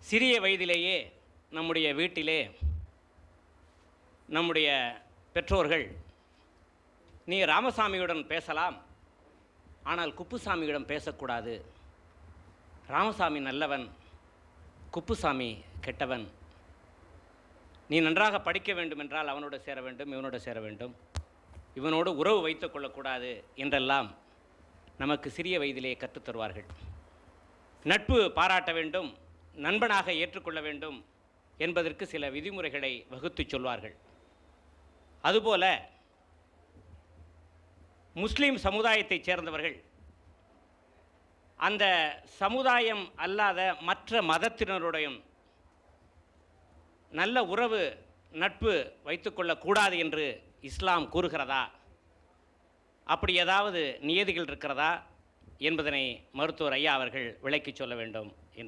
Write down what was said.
சிறிய வயதிலேயே நம்முடைய வீட்டிலே நம்முடைய பெற்றோர்கள், நீ ராமசாமியுடன் பேசலாம், ஆனால் குப்புசாமியிடம் பேசக்கூடாது, ராமசாமி நல்லவன், குப்புசாமி கெட்டவன், நீ நன்றாக படிக்க வேண்டும் என்றால் அவனோடு சேர வேண்டும், இவனோடு சேர வேண்டும், இவனோடு உறவு வைத்து கொள்ளக்கூடாது என்றெல்லாம் நமக்கு சிறிய வயதிலே கற்றுத்தருவார்கள். நட்பு பாராட்ட வேண்டும், நண்பனாக ஏற்றுக்கொள்ள வேண்டும் என்பதற்கு சில விதிமுறைகளை வகுத்து சொல்வார்கள். அதுபோல முஸ்லீம் சமுதாயத்தைச் சேர்ந்தவர்கள் அந்த சமுதாயம் அல்லாத மற்ற மதத்தினருடையும் நல்ல உறவு நட்பு வைத்துக்கொள்ளக்கூடாது என்று இஸ்லாம் கூறுகிறதா? அப்படி ஏதாவது நியதிகள் இருக்கிறதா என்பதனை மருத்துவர் ஐயா அவர்கள் விளக்கி சொல்ல வேண்டும் என்று